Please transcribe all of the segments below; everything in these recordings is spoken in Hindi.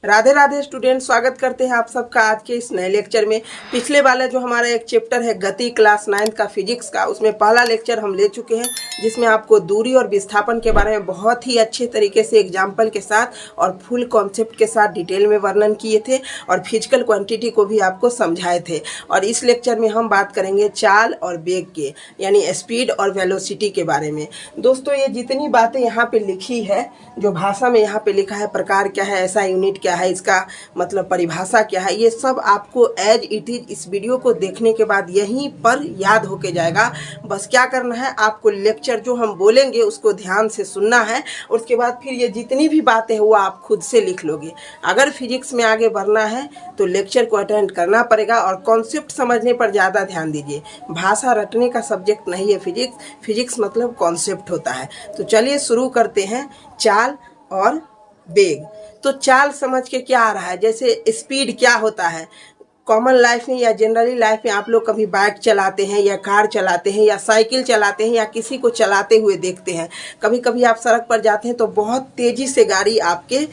राधे राधे स्टूडेंट, स्वागत करते हैं आप सबका आज के इस नए लेक्चर में। पिछले वाला जो हमारा एक चैप्टर है गति क्लास 9 का फिजिक्स का, उसमें पहला लेक्चर हम ले चुके हैं जिसमें आपको दूरी और विस्थापन के बारे में बहुत ही अच्छे तरीके से एग्जाम्पल के साथ और फुल कॉन्सेप्ट के साथ डिटेल में वर्णन किए थे और फिजिकल क्वांटिटी को भी आपको समझाए थे। और इस लेक्चर में हम बात करेंगे चाल और वेग के, यानी स्पीड और वेलोसिटी के बारे में। दोस्तों, ये जितनी बातें यहाँ पे लिखी है, जो भाषा में यहाँ पे लिखा है, प्रकार क्या है, ऐसा यूनिट क्या है, इसका मतलब परिभाषा क्या है, ये सब आपको एज इट इज इस वीडियो को देखने के बाद यहीं पर याद होके जाएगा। बस क्या करना है, आपको लेक्चर जो हम बोलेंगे उसको ध्यान से सुनना है। उसके बाद फिर ये जितनी भी बातें हैं वो आप खुद से लिख लोगे। अगर फिजिक्स में आगे बढ़ना है तो लेक्चर को अटेंड करना पड़ेगा और कॉन्सेप्ट समझने पर ज़्यादा ध्यान दीजिए। भाषा रटने का सब्जेक्ट नहीं है फिजिक्स। फिजिक्स मतलब कॉन्सेप्ट होता है। तो चलिए शुरू करते हैं। चाल और वेग। तो चाल समझ के क्या आ रहा है, जैसे स्पीड क्या होता है। कॉमन लाइफ में या जनरली लाइफ में आप लोग कभी बाइक चलाते हैं या कार चलाते हैं या साइकिल चलाते हैं या किसी को चलाते हुए देखते हैं। कभी कभी आप सड़क पर जाते हैं तो बहुत तेजी से गाड़ी आपके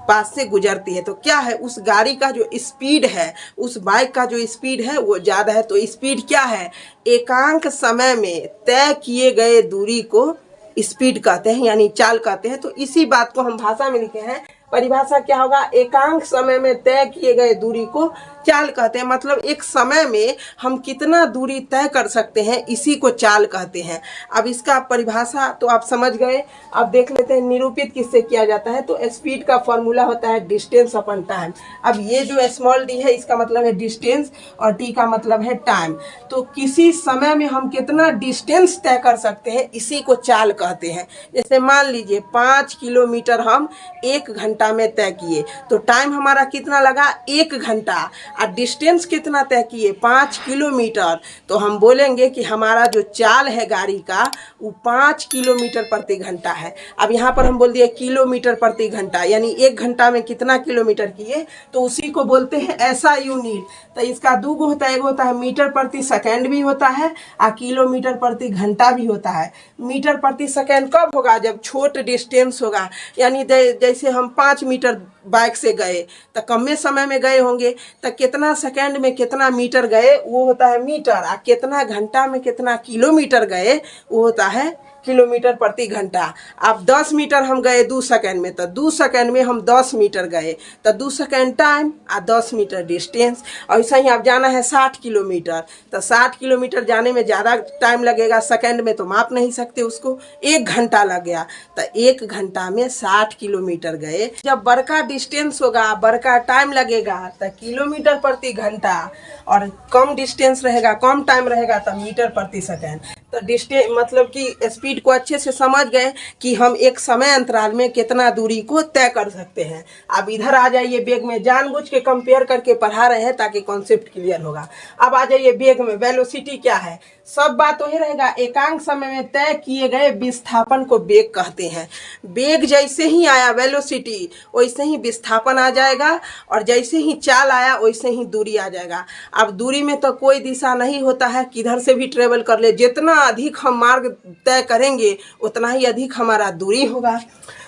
पास से गुजरती है, तो क्या है, उस गाड़ी का जो स्पीड है, उस बाइक का जो स्पीड है वो ज़्यादा है। तो स्पीड क्या है, एकांक समय में तय किए गए दूरी को स्पीड कहते हैं, यानी चाल कहते हैं। तो इसी बात को हम भाषा में लिखे हैं। परिभाषा क्या होगा, एकांक समय में तय किए गए दूरी को चाल कहते हैं। मतलब एक समय में हम कितना दूरी तय कर सकते हैं, इसी को चाल कहते हैं। अब इसका परिभाषा तो आप समझ गए। अब देख लेते हैं निरूपित किससे किया जाता है। तो स्पीड का फॉर्मूला होता है डिस्टेंस अपॉन टाइम। अब ये जो स्मॉल डी है इसका मतलब है डिस्टेंस और टी का मतलब है टाइम। तो किसी समय में हम कितना डिस्टेंस तय कर सकते हैं, इसी को चाल कहते हैं। जैसे मान लीजिए 5 किलोमीटर हम 1 घंटा में तय किए, तो टाइम हमारा कितना लगा, 1 घंटा। और डिस्टेंस कितना तय किए, 5 किलोमीटर। तो हम बोलेंगे कि हमारा जो चाल है गाड़ी का वो 5 किलोमीटर प्रति घंटा है। अब यहाँ पर हम बोल दिए किलोमीटर प्रति घंटा, यानी 1 घंटा में कितना किलोमीटर किए, तो उसी को बोलते हैं ऐसा यूनिट। तो इसका दो गो होता है, एक होता है मीटर प्रति सेकेंड भी होता है और किलोमीटर प्रति घंटा भी होता है। मीटर प्रति सेकेंड कब होगा, जब छोट डिस्टेंस होगा। यानी जैसे हम 5 मीटर बाइक से गए तो कम समय में गए होंगे, तो कितना सेकंड में कितना मीटर गए वो होता है मीटर, और कितना घंटा में कितना किलोमीटर गए वो होता है किलोमीटर प्रति घंटा। अब 10 मीटर हम गए 2 सेकंड में, तो 2 सेकंड में हम 10 मीटर गए, तो 2 सेकंड टाइम और 10 मीटर डिस्टेंस। और ऐसा ही आप जाना है 60 किलोमीटर, तो 60 किलोमीटर जाने में ज़्यादा टाइम लगेगा, सेकंड में तो माप नहीं सकते उसको, 1 घंटा लग गया। तो 1 घंटा में 60 किलोमीटर गए। जब बड़का डिस्टेंस होगा, बड़का टाइम लगेगा, तो किलोमीटर प्रति घंटा, और कम डिस्टेंस रहेगा, कम टाइम रहेगा, तो मीटर प्रति सेकेंड। तो डिस्टेंस मतलब कि स्पीड को अच्छे से समझ गए कि हम एक समय अंतराल में कितना दूरी को तय कर सकते हैं। अब इधर आ जाइए वेग में, जानबूझ के कंपेयर करके पढ़ा रहे हैं ताकि कॉन्सेप्ट क्लियर होगा। अब आ जाइए वेग में। वेलोसिटी क्या है, सब बात वही रहेगा, एकांक समय में तय किए गए विस्थापन को वेग कहते हैं। वेग जैसे ही आया वेलोसिटी, वैसे ही विस्थापन आ जाएगा, और जैसे ही चाल आया वैसे ही दूरी आ जाएगा। अब दूरी में तो कोई दिशा नहीं होता है, किधर से भी ट्रेवल कर ले, जितना अधिक हम मार्ग तय करेंगे उतना ही अधिक हमारा दूरी होगा।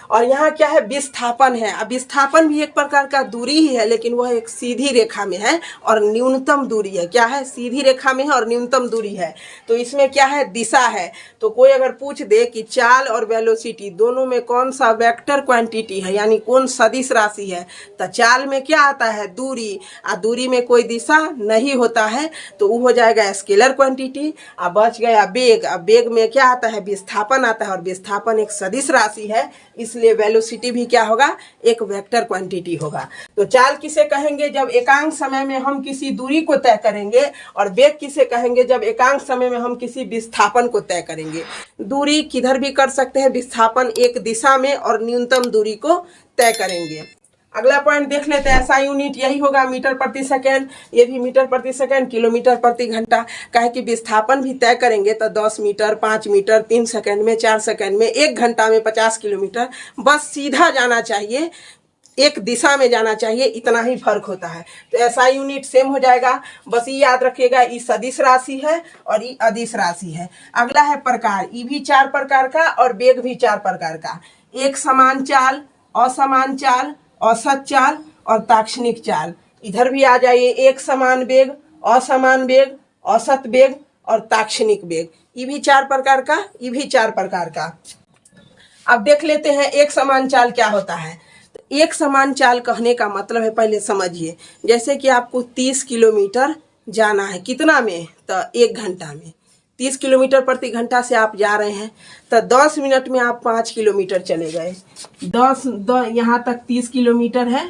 और यहाँ क्या है, विस्थापन है। अब विस्थापन भी एक प्रकार का दूरी ही है, लेकिन वह एक सीधी रेखा में है और न्यूनतम दूरी है। क्या है, सीधी रेखा में है और न्यूनतम दूरी है। तो इसमें क्या है, दिशा है। तो कोई अगर पूछ दे कि चाल और वेलोसिटी दोनों में कौन सा वेक्टर क्वांटिटी है, यानी कौन सदिश राशि है, तो चाल में क्या आता है, दूरी, और दूरी में कोई दिशा नहीं होता है, तो वो हो जाएगा स्केलर क्वांटिटी। अब बच गया वेग। अब वेग में क्या आता है, विस्थापन आता है, और विस्थापन एक सदिश राशि है, इसलिए वेलोसिटी भी क्या होगा, एक वेक्टर क्वांटिटी होगा। तो चाल किसे कहेंगे, जब एकांक समय में हम किसी दूरी को तय करेंगे, और वेग किसे कहेंगे, जब एकांक समय में हम किसी विस्थापन को तय करेंगे। दूरी किधर भी कर सकते हैं, विस्थापन एक दिशा में, और न्यूनतम दूरी को तय करेंगे। अगला पॉइंट देख लेते हैं। ऐसा यूनिट यही होगा, मीटर प्रति सेकेंड। ये भी मीटर प्रति सेकेंड, किलोमीटर प्रति घंटा। काहे कि विस्थापन भी तय करेंगे तो 10 मीटर, 5 मीटर, 3 सेकेंड में, 4 सेकेंड में, 1 घंटा में 50 किलोमीटर। बस सीधा जाना चाहिए, एक दिशा में जाना चाहिए, इतना ही फर्क होता है। तो ऐसा यूनिट सेम हो जाएगा। बस ये याद रखिएगा, ये सदिश राशि है और ये अदिश राशि है। अगला है प्रकार। ये भी 4 प्रकार का और वेग भी 4 प्रकार का। एक समान चाल, असमान चाल, औसत चाल और ताक्षणिक चाल। इधर भी आ जाइए, एक समान वेग, असमान वेग, औसत वेग और ताक्षणिक वेग। ये भी 4 प्रकार का, ये भी 4 प्रकार का। अब देख लेते हैं एक समान चाल क्या होता है। तो एक समान चाल कहने का मतलब है, पहले समझिए, जैसे कि आपको 30 किलोमीटर जाना है, कितना में, तो 1 घंटा में। 30 किलोमीटर प्रति घंटा से आप जा रहे हैं, तो 10 मिनट में आप 5 किलोमीटर चले गए। यहाँ तक 30 किलोमीटर है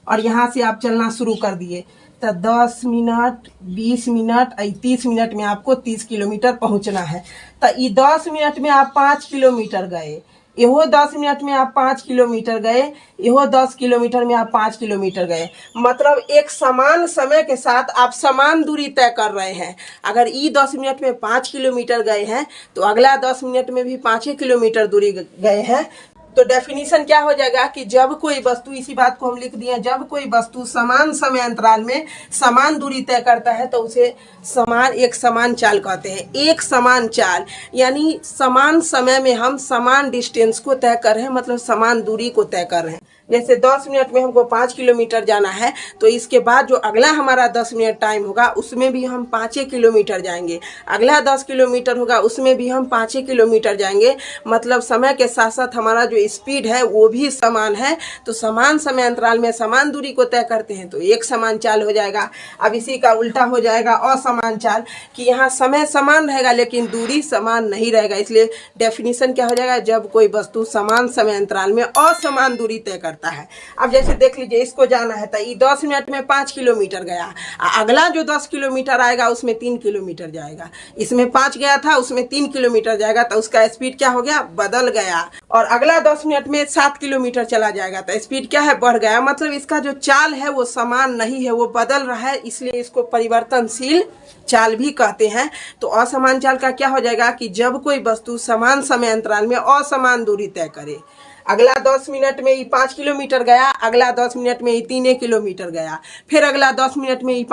और यहाँ से आप चलना शुरू कर दिए, तो 10 मिनट, 20 मिनट, 30 मिनट में आपको 30 किलोमीटर पहुँचना है। तो ये 10 मिनट में आप 5 किलोमीटर गए, यहो 10 मिनट में आप 5 किलोमीटर गए, यहो 10 किलोमीटर में आप 5 किलोमीटर गए। मतलब एक समान समय के साथ आप समान दूरी तय कर रहे हैं। अगर ये 10 मिनट में 5 किलोमीटर गए हैं तो अगला 10 मिनट में भी 5 किलोमीटर दूरी गए हैं। तो डेफिनेशन क्या हो जाएगा कि जब कोई वस्तु, इसी बात को हम लिख दिए, जब कोई वस्तु समान समय अंतराल में समान दूरी तय करता है तो उसे एक समान चाल कहते हैं। एक समान चाल यानी समान समय में हम समान डिस्टेंस को तय कर रहे हैं, मतलब समान दूरी को तय कर रहे हैं। जैसे 10 मिनट में हमको 5 किलोमीटर जाना है, तो इसके बाद जो अगला हमारा 10 मिनट टाइम होगा उसमें भी हम 5 किलोमीटर जाएंगे। अगला 10 किलोमीटर होगा उसमें भी हम 5 किलोमीटर जाएंगे। मतलब समय के साथ साथ हमारा जो स्पीड है वो भी समान है। तो समान समय अंतराल में समान दूरी को तय करते हैं तो एक समान चाल हो जाएगा। अब इसी का उल्टा हो जाएगा असमान चाल, कि यहाँ समय समान रहेगा लेकिन दूरी समान नहीं रहेगा। इसलिए डेफिनेशन क्या हो जाएगा, जब कोई वस्तु समान समय अंतराल में असमान दूरी तय करता है। अब जैसे देख लीजिए, इसको जाना है तो ये 10 मिनट में 5 किलोमीटर गया, अगला जो 10 किलोमीटर आएगा उसमें 3 किलोमीटर जाएगा। इसमें 5 गया था, उसमें 3 किलोमीटर जाएगा, तो उसका स्पीड क्या हो गया, बदल गया। और अगला 10 मिनट में 7 किलोमीटर चला जाएगा तो स्पीड क्या है, बढ़ गया। मतलब इसका जो चाल है वो समान नहीं है, वो बदल रहा है, इसलिए इसको परिवर्तनशील चाल भी कहते हैं। तो असमान चाल का क्या हो जाएगा कि जब कोई वस्तु समान समय अंतराल में असमान दूरी तय करे। अगला 10 मिनट में ये 5 किलोमीटर गया, अगला 10 मिनट में ये 3 किलोमीटर गया, फिर अगला 10 मिनट में ये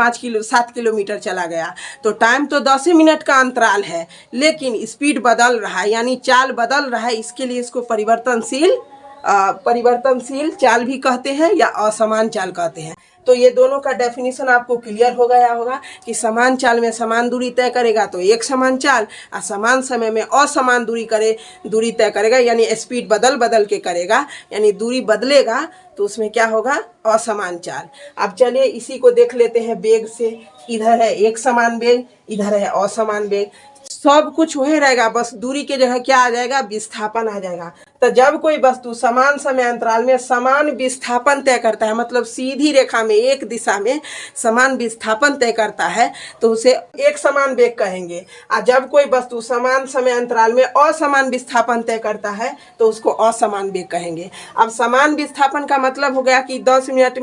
7 किलोमीटर चला गया। तो टाइम तो 10 मिनट का अंतराल है लेकिन स्पीड बदल रहा है, यानी चाल बदल रहा है। इसके लिए इसको परिवर्तनशील चाल भी कहते हैं या असमान चाल कहते हैं। तो ये दोनों का डेफिनेशन आपको क्लियर हो गया होगा कि समान चाल में समान दूरी तय करेगा तो एक समान चाल, और समान समय में असमान दूरी तय करेगा, यानी स्पीड बदल के करेगा, यानी दूरी बदलेगा तो उसमें क्या होगा, असमान चाल। अब चलिए इसी को देख लेते हैं वेग से। इधर है एक समान वेग, इधर है असमान वेग, सब कुछ वही रहेगा, बस दूरी के जगह क्या आ जाएगा, विस्थापन आ जाएगा। तो जब कोई वस्तु समान समय अंतराल में समान विस्थापन तय करता है, मतलब सीधी रेखा में एक दिशा में समान विस्थापन तय करता है, तो उसे एक समान वेग कहेंगे। और जब कोई वस्तु समान समय अंतराल में असमान विस्थापन तय करता है तो उसको असमान वेग कहेंगे। अब समान विस्थापन का मतलब हो गया कि 10 मिनट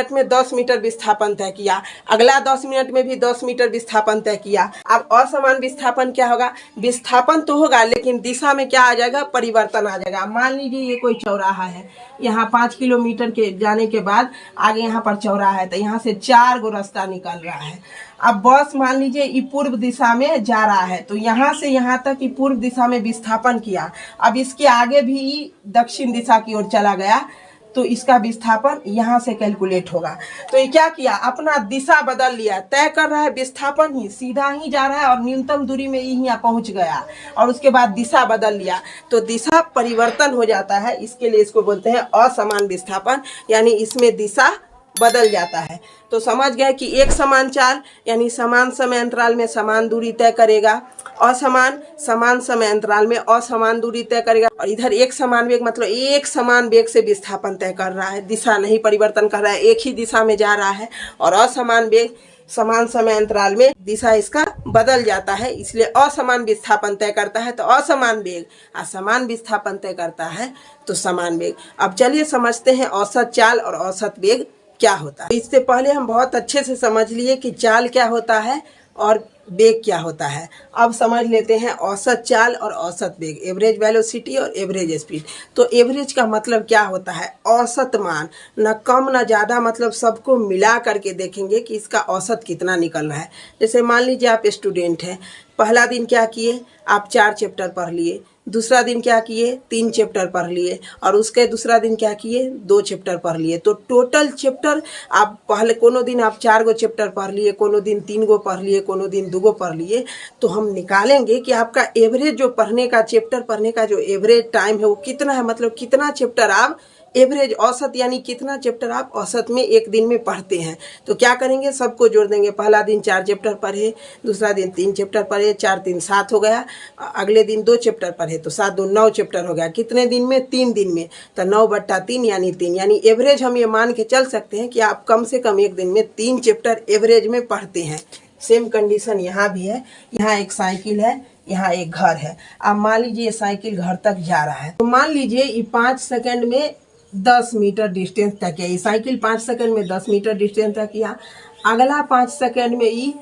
में 10 मीटर विस्थापन तय किया, अगला 10 मिनट में भी 10 मीटर विस्थापन तय किया। अब असमान विस्थापन क्या होगा, विस्थापन तो होगा लेकिन दिशा में क्या आ जाएगा, परिवर्तन आ जाएगा। मान लीजिए ये कोई चौराहा है, यहाँ 5 किलोमीटर के जाने के बाद आगे यहाँ पर चौराहा है, तो यहाँ से 4 गो रास्ता निकल रहा है। अब बस मान लीजिए ये पूर्व दिशा में जा रहा है, तो यहाँ से यहाँ तक ये पूर्व दिशा में विस्थापन किया। अब इसके आगे भी दक्षिण दिशा की ओर चला गया तो इसका विस्थापन यहाँ से कैलकुलेट होगा। तो ये क्या किया, अपना दिशा बदल लिया, तय कर रहा है विस्थापन ही, सीधा ही जा रहा है और न्यूनतम दूरी में ही यहाँ पहुँच गया, और उसके बाद दिशा बदल लिया तो दिशा परिवर्तन हो जाता है। इसके लिए इसको बोलते हैं असमान विस्थापन, यानी इसमें दिशा बदल जाता है। तो समझ गए कि एक समान चाल यानी समान समय अंतराल में समान दूरी तय करेगा, समान समय अंतराल में असमान दूरी तय करेगा, और इधर एक समान वेग मतलब एक समान वेग से विस्थापन तय कर रहा है, दिशा नहीं परिवर्तन कर रहा है, एक ही दिशा में जा रहा है। और असमान वेग समान समय अंतराल में दिशा इसका बदल जाता है, इसलिए असमान विस्थापन तय करता है तो असमान वेग, और समान विस्थापन तय करता है तो समान वेग। अब चलिए समझते हैं औसत चाल और औसत वेग क्या होता है। इससे पहले हम बहुत अच्छे से समझ लिए कि चाल क्या होता है और वेग क्या होता है। अब समझ लेते हैं औसत चाल और औसत वेग, एवरेज वेलोसिटी और एवरेज स्पीड। तो एवरेज का मतलब क्या होता है, औसत मान, न कम न ज़्यादा, मतलब सबको मिला करके देखेंगे कि इसका औसत कितना निकलना है। जैसे मान लीजिए आप स्टूडेंट हैं, पहला दिन क्या किए, आप 4 चैप्टर पढ़ लिए, दूसरा दिन क्या किए 3 चैप्टर पढ़ लिए, और उसके दूसरा दिन क्या किए 2 चैप्टर पढ़ लिए। तो टोटल चैप्टर आप पहले कोनो दिन आप 4 गो चैप्टर पढ़ लिए, कोनो दिन 3 गो पढ़ लिए, कोनो दिन 2 गो पढ़ लिए। तो हम निकालेंगे कि आपका एवरेज जो पढ़ने का चैप्टर पढ़ने का जो एवरेज टाइम है वो कितना है, मतलब कितना चैप्टर आप एवरेज औसत यानी कितना चैप्टर आप औसत में एक दिन में पढ़ते हैं। तो क्या करेंगे, सबको जोड़ देंगे। पहला दिन 4 चैप्टर पढ़े, दूसरा दिन 3 चैप्टर पढ़े, 4 3 7 हो गया। अगले दिन 2 चैप्टर पढ़े तो 7 2 9 चैप्टर हो गया। कितने दिन में, 3 दिन में। तो 9/3 यानी 3, यानी एवरेज हम ये मान के चल सकते हैं कि आप कम से कम एक दिन में 3 चैप्टर एवरेज में पढ़ते हैं। सेम कंडीशन यहाँ भी है। यहाँ एक साइकिल है, यहाँ एक घर है। अब मान लीजिए साइकिल घर तक जा रहा है, तो मान लीजिए ये 5 सेकंड में 10 मीटर डिस्टेंस तय किया। ये साइकिल 5 सेकंड में 10 मीटर डिस्टेंस तय किया। अगला 5 सेकंड में ये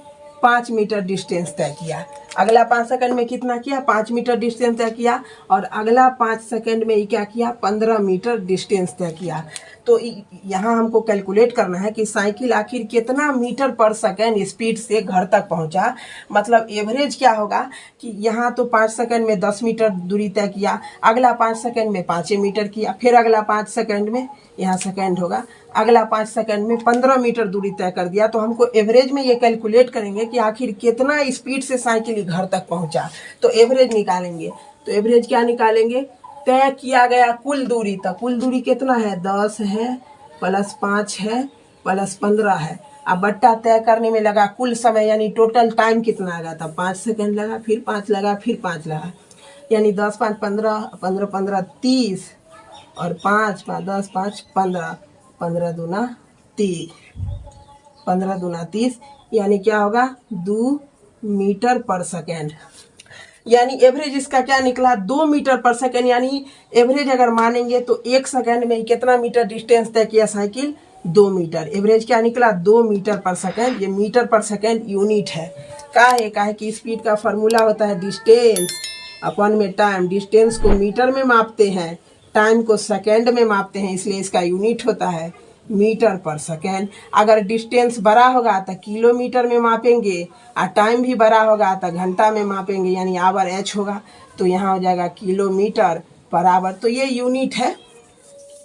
5 मीटर डिस्टेंस तय किया। अगला 5 सेकंड में कितना किया, 5 मीटर डिस्टेंस तय किया। और अगला 5 सेकंड में ये क्या किया, 15 मीटर डिस्टेंस तय किया। तो यहाँ हमको कैलकुलेट करना है कि साइकिल आखिर कितना मीटर पर सेकंड स्पीड से घर तक पहुँचा। मतलब एवरेज क्या होगा कि यहाँ तो 5 सेकंड में 10 मीटर दूरी तय किया, अगला 5 सेकंड में 5 मीटर किया, फिर अगला 5 सेकंड में, यहाँ सेकंड होगा, अगला 5 सेकंड में 15 मीटर दूरी तय कर दिया। तो हमको एवरेज में ये कैलकुलेट करेंगे कि आखिर कितना स्पीड से साइकिल घर तक पहुँचा। तो एवरेज निकालेंगे। तो एवरेज क्या निकालेंगे, तय किया गया कुल दूरी। तक कुल दूरी कितना है, 10 है प्लस 5 है प्लस 15 है। अब बट्टा तय करने में लगा कुल समय, यानी टोटल टाइम कितना लगा था, 5 सेकंड लगा, फिर 5 लगा, फिर 5 लगा, यानी 10 5 15 15 15 30 और 5 5 10 5 15 15 दूना 30 15 दूना 30, यानी क्या होगा 2 मीटर पर सेकेंड। यानी एवरेज इसका क्या निकला, 2 मीटर पर सेकेंड। यानी एवरेज अगर मानेंगे तो 1 सेकेंड में कितना मीटर डिस्टेंस तय किया साइकिल, 2 मीटर। एवरेज क्या निकला, 2 मीटर पर सेकेंड। ये मीटर पर सेकेंड यूनिट है। काहे कि स्पीड का फॉर्मूला होता है डिस्टेंस अपन में टाइम। डिस्टेंस को मीटर में मापते हैं, टाइम को सेकेंड में मापते हैं, इसलिए इसका यूनिट होता है मीटर पर सेकेंड। अगर डिस्टेंस बड़ा होगा तो किलोमीटर में मापेंगे, और टाइम भी बड़ा होगा तो घंटा में मापेंगे, यानी आवर एच होगा। तो यहाँ हो जाएगा किलोमीटर पर आवर। तो ये यूनिट है।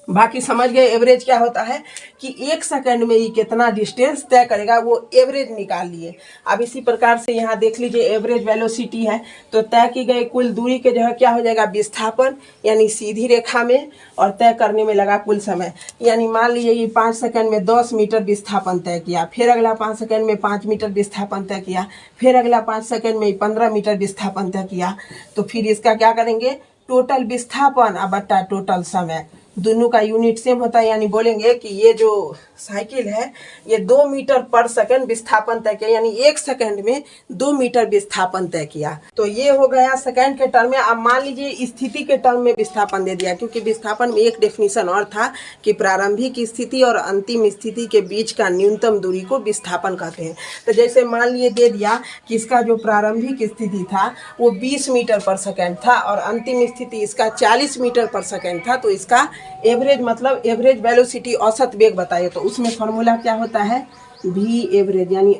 बाकी समझ गए एवरेज क्या होता है कि 1 सेकंड में ये कितना डिस्टेंस तय करेगा, वो एवरेज निकाल लिए। अब इसी प्रकार से यहाँ देख लीजिए एवरेज वेलोसिटी है, तो तय की गई कुल दूरी के जगह क्या हो जाएगा, विस्थापन, यानी सीधी रेखा में, और तय करने में लगा कुल समय। यानी मान लीजिए ये 5 सेकंड में 10 मीटर विस्थापन तय किया, फिर अगला 5 सेकंड में 5 मीटर विस्थापन तय किया, फिर अगला 5 सेकंड में 15 मीटर विस्थापन तय किया। तो फिर इसका क्या करेंगे, टोटल विस्थापन अब बट्टा टोटल समय, दोनों का यूनिट सेम होता है। यानी बोलेंगे कि ये जो साइकिल है ये 2 मीटर पर सेकंड विस्थापन तय किया, यानी 1 सेकंड में 2 मीटर विस्थापन तय किया। तो ये हो गया सेकंड के टर्म में। अब मान लीजिए स्थिति के टर्म में विस्थापन दे दिया, क्योंकि विस्थापन में एक डेफिनेशन और था कि प्रारंभिक स्थिति और अंतिम स्थिति के बीच का न्यूनतम दूरी को विस्थापन कहते हैं। तो जैसे मान लिए दे दिया कि इसका जो प्रारंभिक स्थिति था वो 20 मीटर पर सेकंड था, और अंतिम स्थिति इसका 40 मीटर पर सेकंड था। तो इसका एवरेज मतलब एवरेज वेलोसिटी औसत वेग बताइए। तो उसमें फॉर्मूला क्या होता है, भी एवरेज, यानी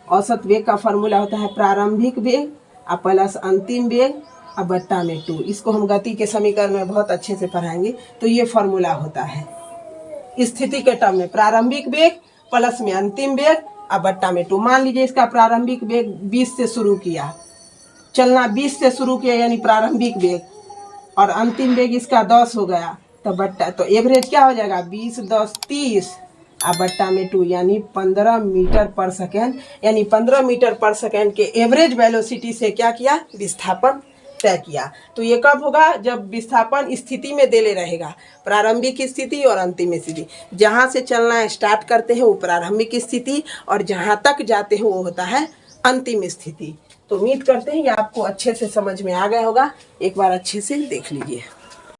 औसत वेग का फॉर्मूला होता है प्रारंभिक वेग प्लस अंतिम वेग अब बट्टा में 2। इसको हम गति के समीकरण में बहुत अच्छे से पढ़ाएंगे। तो ये फॉर्मूला होता है स्थिति के टर्म में प्रारंभिक वेग प्लस में अंतिम वेग अब बट्टा में 2। मान लीजिए इसका प्रारंभिक वेग 20 से शुरू किया, चलना 20 से शुरू किया यानी प्रारंभिक वेग, और अंतिम वेग इसका 10 हो गया, तो बट्टा, तो एवरेज क्या हो जाएगा 20 10 30 अब बट्टा में 2, यानी 15 मीटर पर सेकेंड। यानी 15 मीटर पर सेकेंड के एवरेज वेलोसिटी से क्या किया, विस्थापन तय किया। तो ये कब होगा, जब विस्थापन स्थिति में देले रहेगा, प्रारंभिक स्थिति और अंतिम स्थिति। जहाँ से चलना स्टार्ट करते हैं वो प्रारंभिक स्थिति, और जहाँ तक जाते हैं वो होता है अंतिम स्थिति। तो उम्मीद करते हैं ये आपको अच्छे से समझ में आ गया होगा। एक बार अच्छे से देख लीजिए।